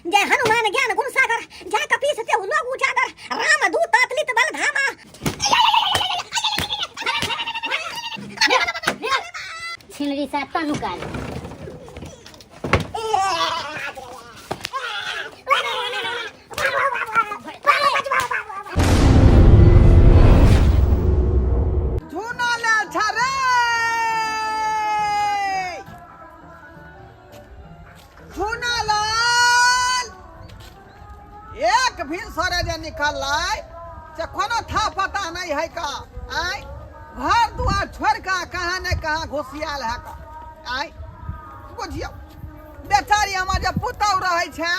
जय हनुमान ज्ञान गुण सागर जय कपीस ते लोग उजागर राम दूत अतलित बल धामा। छिनरी सा तनुकाल भी सारे जे निकल लाई कोनो था पता नहीं है का आई घर दुआर छोड़ का कहाँ न कहाँ घुसियाल है का आई बुझियो बेचारी हमार जब पुतौ रहे छे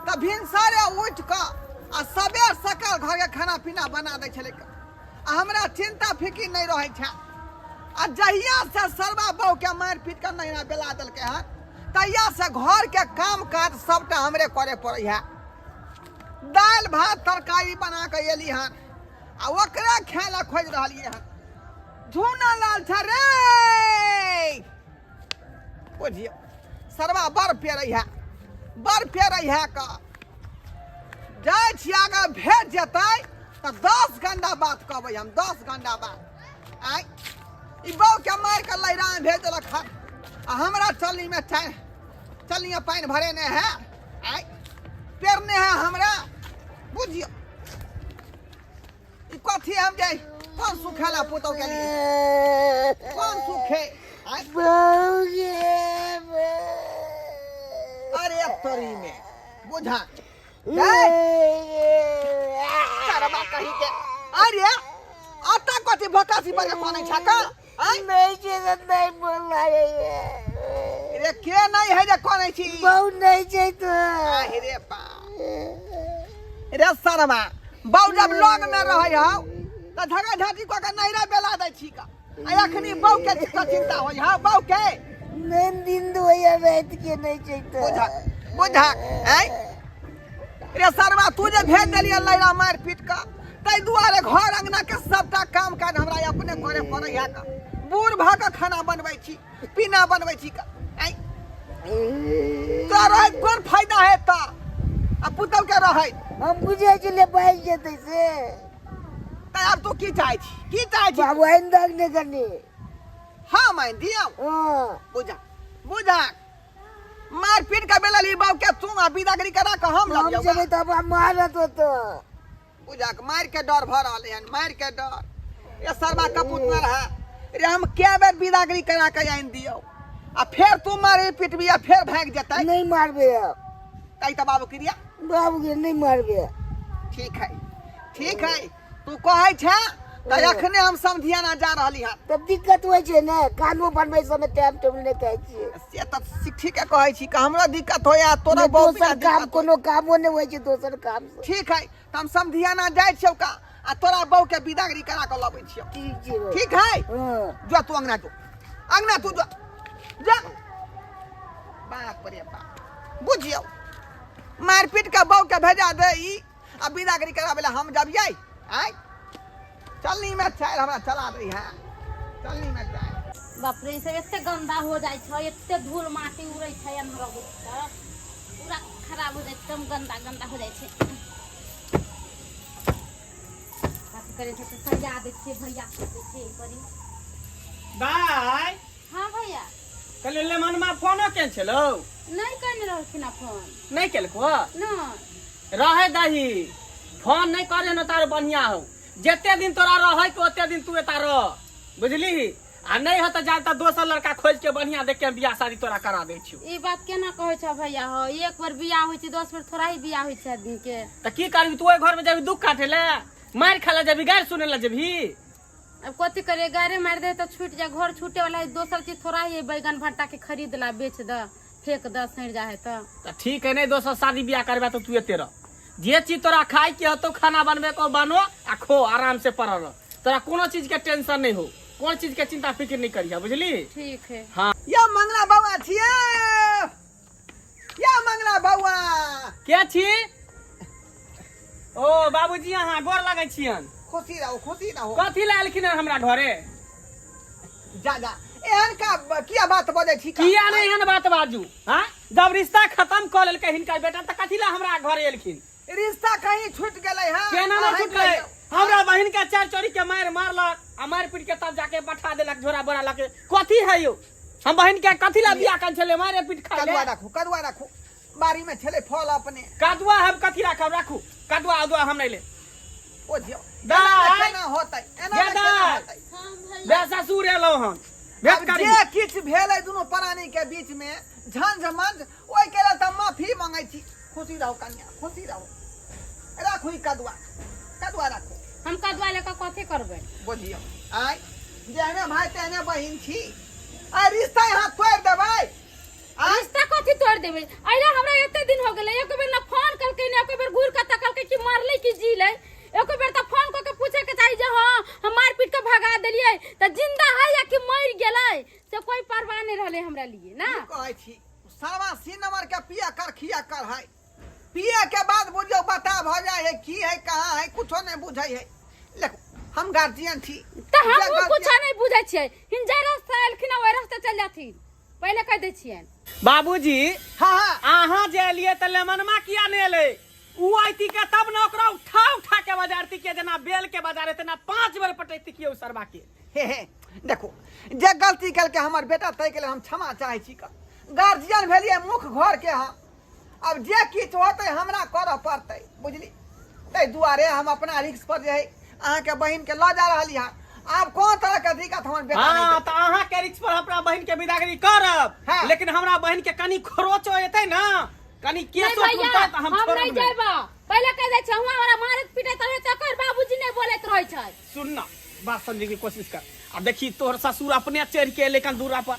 त भिनसरे उठ का आ सबेर सकल घर के खाना पीना बना दे छले का हमरा चिंता फिकिर नहीं रहे छे आ जहिया से सरवा बहू के मार पीट के नैना बेला दल के है तहिया से घर के काम काज सबटा हमरे करे पड़े है। दाल भात तरकारी बना के एली हन आ ओकरा खायला खोज रहलिए हन झूना लाल छ रे बुझियो सरवा बर पेरई है का जाय छी आगा भेज जेतै त 10 घंटा बात कहबै हम 10 घंटा बाद आई ई बौ के मार के लैरा में भेज देलक आ हमरा चलनी में चलनी में पानी भरे ने है आई पेरने है हमरा बुझियो ई कथी हम जाय कौन सुखेला पुतौ के लिए कौन सुखे अरे तोरी में बुझा सरबा कही के अरे आता कथी भकासी बजे कोने छका नहीं छे नहीं बोला रे के नहीं है जे कोने छी बहु नहीं छे तो रे पा रे सरबा बहु जब लग में रहै हौ त झगा झाटी को के नैरा बेला दै छी का अखनी बहु के चिंता होय हा बहु के मैं दिन दोया रात के नहीं छे तो बुझा रे सरबा तू जे भेज देलिए लैरा मार पीट का तै दुआरे घर अंगना के सबटा काम काज हमरा अपने करे पड़ै है का बूढ़ भा के खाना बनबै छी पीना बनबै छी का तोरा कोन फायदा है त आ पुतौ के रहै हम बुझे चले बाइल जेतै से त अब तू की चाहै छी बाबू आइंदा ने करनी हां मैं दियो बुझा मार पीट के बेला ली बाऊ के तू आ बिदागरी करा के हम लग जाऊ हम तब मारत तो बुझा के मार के डर भर रहले हन मार के डर ये सरबा कपूत न रहा रे हम के बेर बिदागरी करा के आइन दियो आ फिर तू मारे पिटबी आ फिर भाग जतै नहीं मारबे तै त बाबू क्रिया बाबू के नहीं मारबे ठीक है तू कहै छ त अखने हम समझियाना जा रहली हन तब दिक्कत होय छै ने कानून बनबै समय टाइम टेबल नहीं कहै छी से त ठीक है कहै छी का हमरा दिक्कत होया तोरा बहुत काम कोनो कामो नहीं होय छै दोसर काम से ठीक है त हम समझियाना जाय छियौ का आ तोरा बहू के बिदागरी करा के लबै छियौ ठीक है जो तू अंगना तू जा बाप रे बाप बुझियो मार पीट के बहू के भेजा दे ई आ बिदागरी कराबेला हम जबियै आय चलनी में चाय हमरा चला रही है चलनी में चाय बाप रे से एते गंदा हो जाय छै एते धूल माटी उड़ै छै हमरा पूरा खराब हो जाय छै एकदम गंदा हो जाय छै बात करे छै त सजा दे छै भैया के छै करी बाय हां भैया कल ले मनमा फोनो के छलो नहीं करने रहथिन फोन नहीं केलको न रहे दही फोन नहीं करे न तार बढ़िया हो जेते दिन तोरा रहै तो ओते दिन तू एता रह बुझली आ नहीं हो त जानता दोसर लड़का खोज के बढ़िया देख के बियाह शादी तोरा करा दे छियो ई बात केना कहै छ भैया हो एक बार बियाह होय छै 10 बार थोड़ा ही बियाह होय छै आदमी के त की करबी तू ओइ घर में जब दुख काटे ले मार खाला जब गार सुने ला जबही अब कथी करे गारे मार दे त छूट जा घर छूटे वाला दोसर चीज थोड़ा ही बैगन भट्टा के खरीद ला बेच द फेंक द सड़ जा है त ठीक है नहीं दोसर शादी बियाह करबा तो तू एते रह जे चीज तोरा खाए के हतो खाना बनबे को बनो आ खो आराम से पड़ रह तोरा कोनो चीज के टेंशन नहीं हो कोन चीज के चिंता फिक्र नहीं करिया बुझली ठीक है हां या मंगला बौआ छिए या मंगला बौआ के छी ओ बाबूजी अहाँ गोर लागै छियन खुशी रहो कथी ला एलखिन हमरा घरे जा एहन का किया बात बजे छी का? किया नहीं एहन बात बाजू हां जब रिश्ता खत्म कर लेल के हिनका बेटा त कथि ला हमरा घर एलखिन रिश्ता कहीं छूट गेलै हां केना ना छूटले हमरा बहिन के चार चोरी के मारलक आ मार पीट के तब जाके बैठा देलक झोरा बोरा लके कथि है यो हम बहिन के कथि ला बियाह कर छले मारे पीट खा ले कदुआ राखू बारी में छले फल अपने कदुआ हम कथि राखू कदुआ अदुआ हम नहीं ले ओ जियो दाई एना होतै ये एना दाई होतै बे ससुर एलो हम भेट करी जे किछ भेलै दुनू प्राणी के बीच में झंझमंझ ओइ के लेल त माफी मांगै छी खुशी रहो कन्या खुशी रहो राखू ई कदुआ राखू हम कदुआ लेकर कथी करबै बुझियो आइ जेहने भाई तेहने बहिन छी आ रिश्ता यहाँ तोड़ देबै रिश्ता कथी तोड़ देबै अइला हमरा एते दिन हो गेलै एक बेर ना फोन करके ना एक बेर घूर के तकलकै कि मारले कि जीले एक बेर त फोन क के पूछे के चाही जे हां हम मार पीट के भगा देलियै त जिंदा है या कि मर गेलै से कोई परवाह नहीं रहले हमरा लिए ना कहै छी सावा सी नंबर के पिया कर खिया कर है पिए के बाद बुझियो बता भ जाय है की है कहां है कुछो नहीं बुझै है देखो हम गार्जियन छी त हम कुछ नहीं बुझै छियै हिंजा रास्ता एलखिन ओइ रास्ते चल जाथिन पहले कह दै छियन बाबूजी हां आहा जे लिए त लेमनमा किया ने ले उ आइती के तब न ओकरा उठा के बाजारती के जना बेल के बाजारे तना 5 बेर पटैती के सरबा के हे देखो जे गलती कल के हमर बेटा तय के हम क्षमा चाहे छी का गार्जियन भेलिए मुख घर के हां अब जे किछ होतै हमरा करऽ पड़तै बुझली तै दुआरे हम अपना रिस्क पर जे है अहाँ के बहिन के ल जा रहली हां आप कौन तरह के दिक्कत हमर बेटा हां त अहा के रिक्स पर अपना बहिन के विदागरी करब लेकिन हमरा बहिन के कनी खरोचो एतै ना कनी केसो टूटै त हम छोड़ब नहीं जाइबा पहले कह दे छै हमरा मारत पीटे तबे चकर बाबूजी नहीं बोलैत रहै छै सुन ना बात समझे की कोशिश कर अब देखी तोहर ससुर अपने चढ़ के लेकिन दूरा पर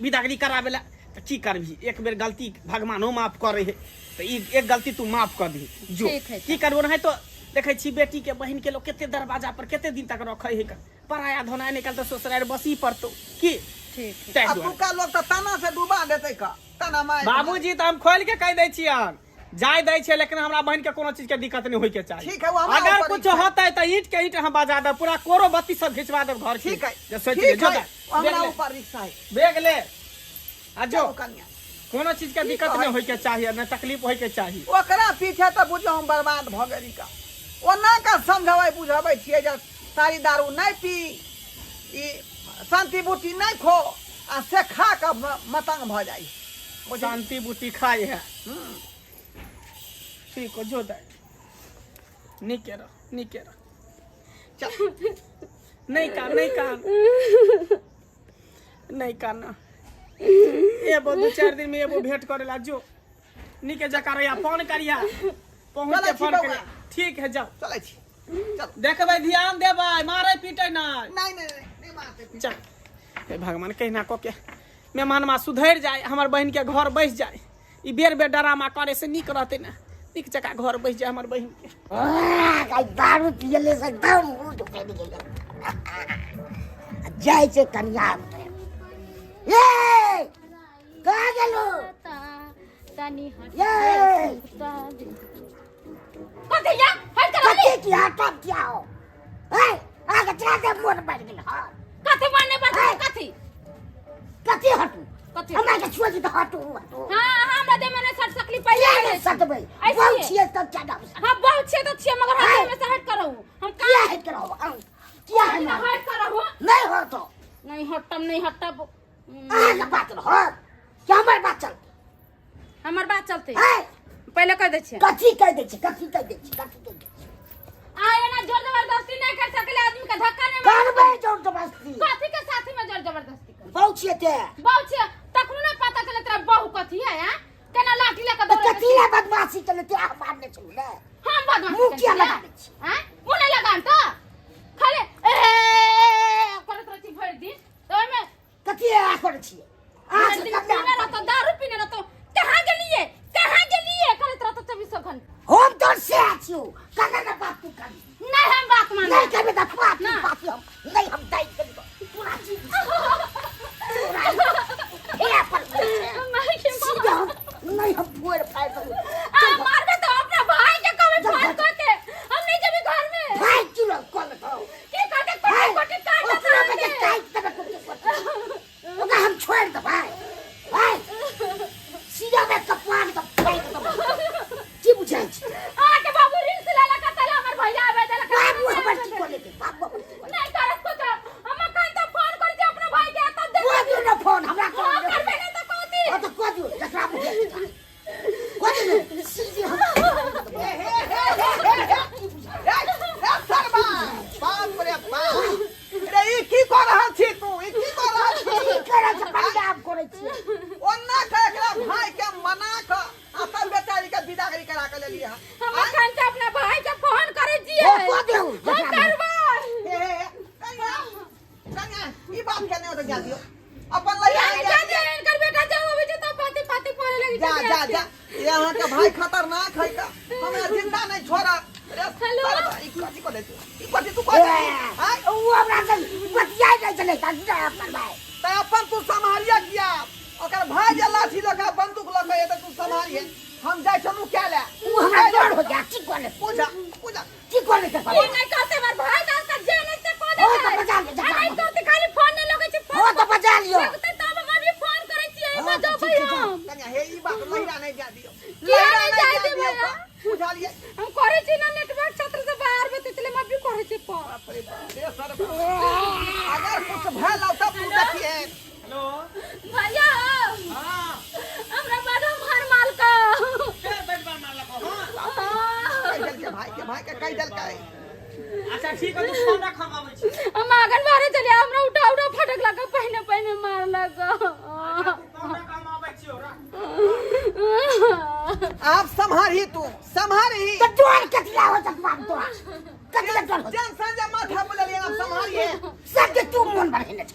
विदागरी करावेला त की करबी एक बेर गलती भगवानो माफ करे है त ई एक गलती तू माफ कर दी जो की करबो नहीं तो देखे छी बेटी के बहन के लोग केते दरवाजा पर केते दिन तक रखे है पराया धोना निकल तो ससुराल बसी पड़तो की ठीक अब तू का लोग त तना से डुबा देतै का तना माय बाबूजी त हम खोल के कह दै छियन जाय दै छै लेकिन हमरा बहन के कोनो चीज के दिक्कत नहीं होय के चाहिए ठीक है वो हमरा अगर कुछ होता है त ईंट के ईंट हम बजा दे पूरा कोरो बत्ती सब खिंचवा दे घर ठीक है जे सोच ले जो हमरा ऊपर रिक्शा है बेग ले आ जो कन्या कोनो चीज के दिक्कत नहीं होय के चाहिए न तकलीफ होय के चाहिए ओकरा पीछे त बुझो हम बर्बाद भ गेली का ओना का समझाबै बुझाबै छियै जे सारी दारू नहीं पी ई शांति बूटी नहीं खो आ से खा के मतंग भ जाई शांति बूटी खाए है ठीक हो जो दे निकेरा चल नहीं करना ये वो 2-4 दिन में ये वो भेंट करेला जो निके जकारिया फोन करिया पहुंच के फोन करिया ठीक है जाओ चलै छी चल देखबै ध्यान देबै मारे पीटे ना नहीं मारते चल हे भगवान कहना को के मेहमान मा सुधर जाए हमर बहन के घर बैस जाए ई बेर ड्रामा करे से निक रहते ना निक जका घर बैस जाए हमर बहन के आ दारू पियले से एकदम मुंह दुखे गेल जाय छै कन्या ये कहाँ गेलो तनी हट ये कथी या हट कर कथी की हटब क्या हो ए आगे चला दे मोर बैठ गेल हां कथी मारने पर कथी हटू हमरा के छोड़ दी तो हटू हां हमरा दे मैंने सट सकली पहले सटबै बहुत छिए तो क्या दाम हां बहुत छिए तो छिए मगर हाथ में से हट करो हम क्या हट करो क्या है ना हट करो नहीं हो तो नहीं हटब आगे बात हो क्या हमार बात चलते पहले कह दे छिए कथी कह दे छी आए ना जोर जबरदस्ती नहीं कर सकले आदमी का धक्का नहीं करबे जोर जबरदस्ती कथी के साथी में जोर जबरदस्ती कर बहुत छिए ते बहुत छिए तखनो नहीं पता चले तेरा बहू कथी है हैं केना लाठी लेके दौड़े कथी ला बदमाशी चले ते हम मारने चलू ना हम बदमाशी मुंह किया लगा दे छी हैं मुंह नहीं लगान तो खाली करत रहती भर दिन तो में कथी आ कर छी आज पीने ना तो दारू पीने ना तो कहां गेलिए करत रहता 24 घंटा हम तो से आछियो कना ना बात तू कर नहीं हम बात मान नहीं करबे त बात हम नहीं हम दाई कर पूरा चीज ये पर सीधा नहीं हम पूरे फाइल कर मारबे तो अपना भाई के कमे फोन करके हम नहीं जेबी घर में भाई चुलो कॉल तो की करके कोटी काट अपना के टाइट तब लिए हम अखन से अपना भाई के फोन करे छिए ओ को देऊ हम करबा कन्या ई बात कहने हो तो जा दियो अपन लइका जा दे इनकर बेटा जब होवे छै त पाती पाती पड़े लगी जा यहाँ का भाई खतरनाक है का हमें जिंदा नहीं छोड़ा हेलो ई कथी को देते ई कथी तू कह हां ओ हमरा से बतिया नहीं चले ता अपन भाई त अपन तू संभालिया किया ओकर भाई जे लाठी लगा बंदूक लगा ये तू संभालिए हम जाय छनु क्या ले ऊ हमरा डर हो गया ठीक कोने पूजा ठीक कोने से ये नहीं कहते मार भाई का का जेल से को दे ओ तो बचा ले अरे तो ते खाली फोन नहीं लगे छै ओ तो बचा लियो लगते तब हम अभी फोन करे छिए बजो भाई हम कन्या हे ई बात लइरा नहीं जा दियो किया नहीं जा दे भैया पूजा लिए हम करे छी ना नेटवर्क क्षेत्र से बाहर में तितले में भी करे छी पर बाप रे बाप रे सर अगर कुछ भल हो तब तू देखिए हेलो भैया हां हमरा बड़ा मार माल का के बजबा मारला को हां के भाई के कई दल का अच्छा ठीक है तू फोन रख हम आबै छी हम आगन मारे चले हमरा उठा फटक लगा पहने मार लगा फोन रख हम आबै छी ओरा आप संभारी तू संभारी तो जोर कतला हो सकवान तो कतला जोर हो जन संजय माथा बोल लिया आप संभारिए सबके तू मन बढ़े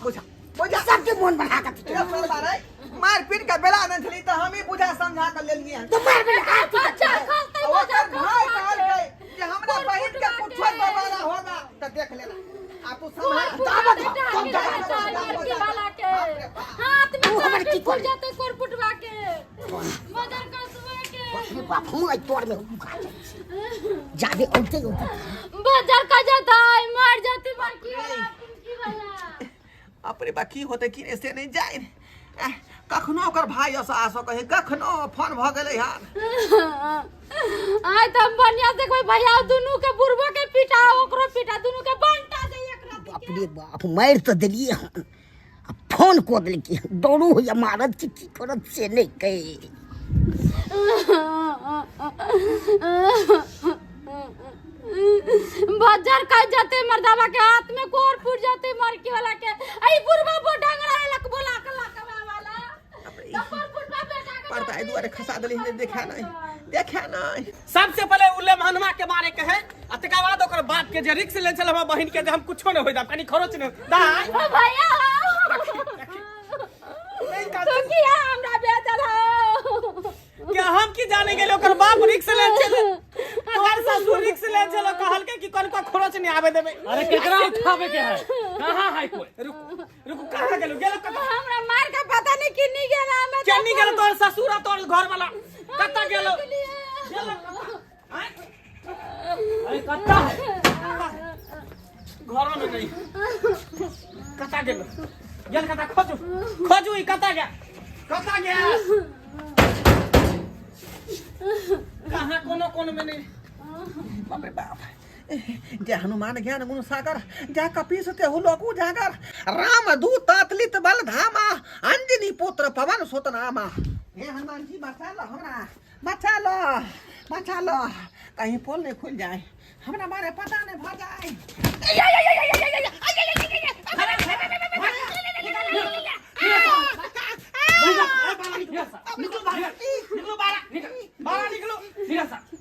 बुझा सबके मन बढ़ा के तेरा सर बारे मार पीट के बेला न थली तो हम ही बुझा समझा कर ले लिए तो मार बेटा हाथ अच्छा खाते ओकर भाई कहल के कि हमरा बहन के कुछो दोबारा होगा तो देख लेना आप तू संभाल वाला के हाथ में हमर की खुल जाते कोरपुटवा के मदर का सुबह के बाप हम आई तोड़ में खा जादे औते बाजार का जाता है मार जाते बाकी वाला अपने बाकी होते कि ऐसे नहीं जाए कखनो ओकर भाई ऐसा आसो कहे कखनो फोन भ गेलै यार आय त हम बढ़िया से कोई भैया दुनू के बुरबो के पिटा ओकरो पिटा दुनू के बंटा दे एक रात बाप रे बाप मार तो दिलिए अब फोन को दिल की दौड़ू हो या मारत की करत से नहीं कहे बाजार का जाते मर्दावा के हाथ में कोर फूट जाते मारकी वाला के आई बुरबा बो ढंगरा लक बोला कला कवा वाला कोर फूटवा बेटा के पड़ता है दुआरे खसा देली ने देखा नहीं सबसे पहले उल्ले महनवा के मारे के है आ तका बाद ओकर बाप के जे रिक्स ले चल हम बहिन के जे हम कुछो न होई दा कनी खरोच न दाई ओ भैया नहीं का तो किया हमरा बेचल हो क्या हम की जाने गेले ओकर बाप रिक्स ले चल तोर ससुर रिक्स ले चल कहल के कि कोन को खरोच नहीं आवे देबे अरे केकरा उठावे के है कहां है कोई रुक कहां गेलो हमरा मार का पता नहीं किन्नी गेला हमें केनी गेलो तोर ससुर आ तोर घर वाला कत्ता गेलो अरे कत्ता घर में नहीं कत्ता गेलो गेल कत्ता खोजू ई कत्ता गया कहां कोनो में नहीं बाप रे बाप जय हनुमान ज्ञान गुण सागर जय कपीस ते हुलोकु जागर राम दूत अतलित बल धामा अंजनी पुत्र पवन सुत नामा हे हनुमान जी बचा लो कहीं पोल नहीं खुल जाए हमरा मारे पता नहीं भ जाए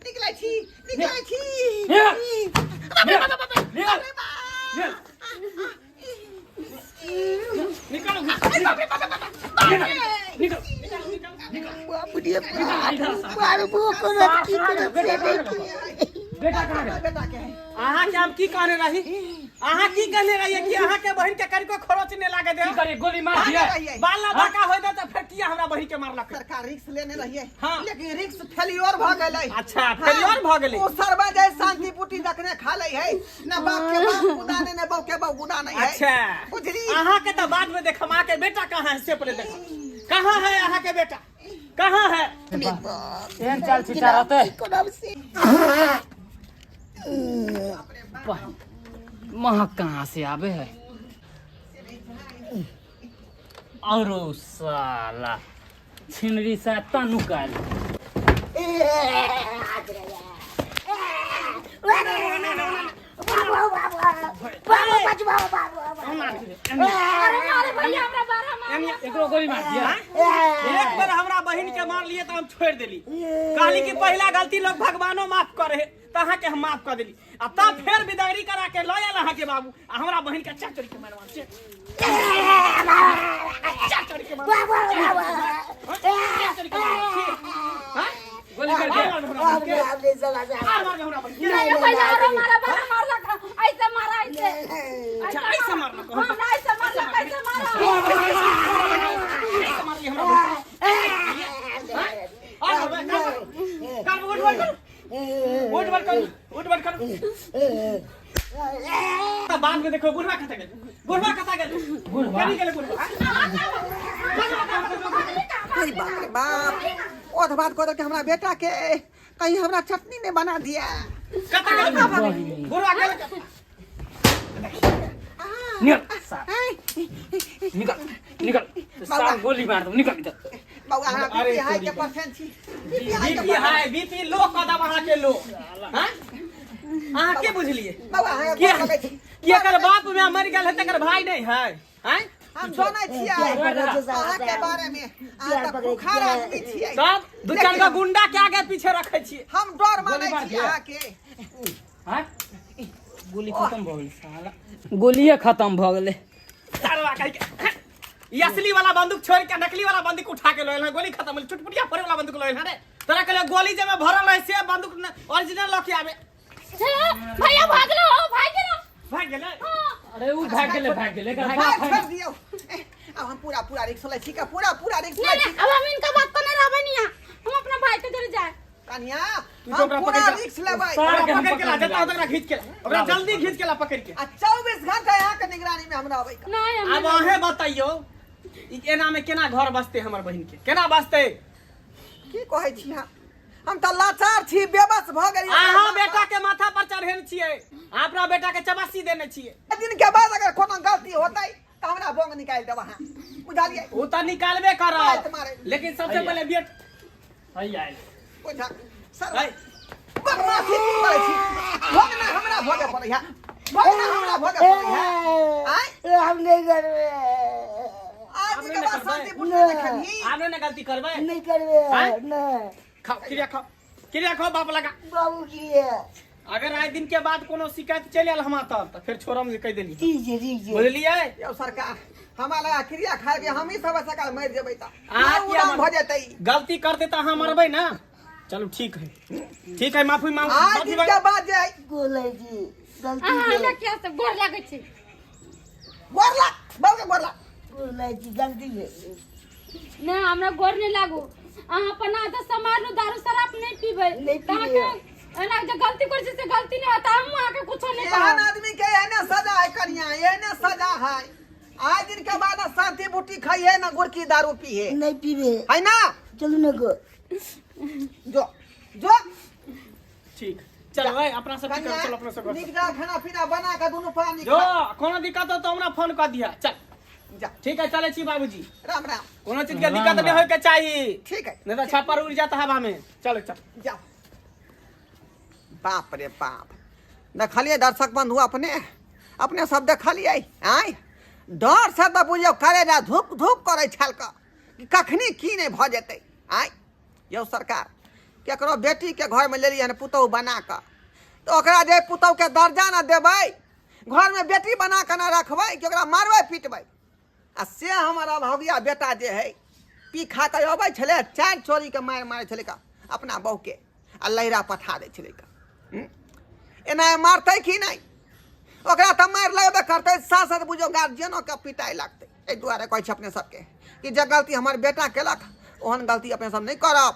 निकलै छी बाप रे बाप मारबो करत की करत से बेटा कहां गया बेटा के अहाँ के हम की कहने रही अहाँ की कहने रही कि अहाँ के बहन के करी को खरोच ने लागे दे करे गोली मार दिए बाला बाका होय त फिर किया हमरा बहन के मारलक सरकार रिक्स लेने रहिए हाँ। लेकिन रिक्स फेलियर भ गेलै अच्छा फेलियर भ गेलै ओ सरबा जाय शांति पुटी जखने खा लै है ना बाप के बाप गुदाने ने बाप के बाप गुदाने है अच्छा बुझली अहाँ के त बाद में देखम अहाँ के बेटा कहां है से पहले देखो कहां है अहाँ के बेटा कहां है एहन चाल छिटारते कोनम से महक कहाँ से आवे है और साला छिनरी सा तनु काल अरे मारे भैया हमरा बारह मार एकरो गोली मार दिया। एक बार हमरा बहन के मार लिए तो हम छोड़ देली। कहली कि पहला गलती लोग भगवानो माफ करे तो अहाँ के हम माफ कर देली। आ तब फिर विदाई करा के लो आयल अहाँ के बाबू आ हमरा बहन के चाचड़ी के मारवा चाचड़ी के मारवा गोली कर दिया। नहीं भैया अरे मारा बारह मार लगा ऐसे मारा ऐसे ऐसे मारना कहो हम ऐसे मार लगा ऐसे मारा ऐसे मार ली हमरा उठ कर बाद में देखो बुढ़वा कथा गेल बुढ़वा गेल अरे बाप रे बाप ओध बात को के हमरा बेटा के कहीं हमरा चटनी ने बना दिया कथा गेल बुढ़वा गेल निकल साफ गोली मार दूं निकल इधर। बाबू अरे हाय के परसेंट छी बीपी हाय बीपी लो कदम अहाँ के लो हैं अहाँ के बुझलिए बाबू हाय कि एकर बाप में मर गेल है तकर भाई नहीं है हैं हम जानै छियै अहाँ के बारे में अहाँ त खुखार आदमी छियै सब दू चार गो गुंडा के आगे पीछे रखे छिए हम डर मानै छी अहाँ के हां गोली खत्म भ गेल साला गोलिए खत्म भ गेले। सारवा कह के ये असली वाला बंदूक छोड़ के नकली वाला बंदूक उठा के लोयल है गोली खत्म होल चुटपुटिया फोड़े वाला बंदूक लोयल है रे तोरा कहले गोली जे में भरल है से बंदूक ओरिजिनल लके आवे भैया भाग लो भाग गेले अरे उ भाग गेले एकर भाग बाप छोड़ दियो अब हम पूरा रिक्स ले छी का पूरा रिक्स ले छी अब हम इनका बात को नहीं रहबे नहीं हम अपना भाई के घर जाए कन्या तू हम ओकरा पूरा पकड़ रिक्स लेबै पकड़ के ला देता ओकरा खींच के ओकरा जल्दी खींच के ला पकड़ के आ 24 घंटा यहाँ के निगरानी में हमरा अबै नहीं हम अब अहे बताइयो ई एना में केना घर बसते हमर बहिन के केना बसते की कहै छी हम त लाचार छी बेबस भ गेली अहाँ बेटा के माथा पर चढ़ेन छिए अपना बेटा के चबासी देने छिए दिन के बाद अगर कोनो गलती होतै त हमरा बोंग निकाल देब अहाँ बुझलियै उ त निकालबे बात करब मारे। लेकिन सबसे पहले बेट हई आइल बुझा सर है बदमाशी करै छी भोगना हमरा भोगे पड़ै है भोगना हमरा भोगे पड़ै है आय हम नहीं करबे आज के बाद शांति पूर्ण देखबी आपने ने गलती करबे नहीं करबे हैं? नहीं खाओ क्रिया खाओ बाप लगा बाबू की है अगर आए दिन के बाद कोनो शिकायत चल आयल हम तब तो फिर छोड़म जे कह देली ठीक है बुझलिए यो सरकार हमारा क्रिया खा के हम ही सब सकाल मर जेबै त अहाँ आ किया उड़ान भ जेतै गलती करते तो अहाँ मरबै ना चलो ठीक है माफी मांग आज माफी दिन मांग के बाद जे बोले जी गलती हां है हमरा क्या सब गोर लागै छै बोरला बाबू बोरला बोले जी गलती है नहीं हमरा गोर नहीं लागू अहाँ अपन आदत समार दारू शराब नहीं पीबै नहीं कहाँ पीबै। के एना जे गलती कर से गलती नहीं होता हम आके कुछ नहीं एहन कहब आदमी के एहने सजा है कन्या एहने सजा है आज दिन के बाद शांति बूटी खाइए ना गुड़की दारू पिए नहीं पीबे है ना चलो न गो जो ठीक चलो भाई अपना सब कन्या चलो अपना सब निक जा खाना पीना बना के दोनों पानी जो कोनो दिक्कत हो तो हमरा फोन कर दिया चल जा ठीक है चले छी बाबूजी राम राम कोनो चीज के दिक्कत नहीं होय के चाहिए ठीक है नहीं तो छापर उड़ जाता हवा में चलो चल जा बाप रे बाप देखलिए दर्शक बंधु अपने सब देखलिए आय डर से तो बुझियो करे जा धूप धूप करे छल कि कखनी की नहीं भ जेतै आय यौ सरकार केकरो बेटी के घर में लेलिए हन पुतौह बना के तो ओकरा जे पुतौह के दर्जा न देबै घर में बेटी बना के न रखबै कि ओकरा मारबै पिटबै आ से हमारा भौगिया बेटा जे है पी खा के अबै छलै चार चोरी के मारै छलै का अपना बहू के आ लहरा पठा दै छलै का एना मारतै कि नहीं ओकरा तऽ मारि लगबे करतै साथ साथ बुझो गार्जियनो के पिटाई लगतै एहि दुआरे कहै छै अपने सबके कि जे गलती हमर बेटा केलक ओहन गलती अपने सब नहीं करब।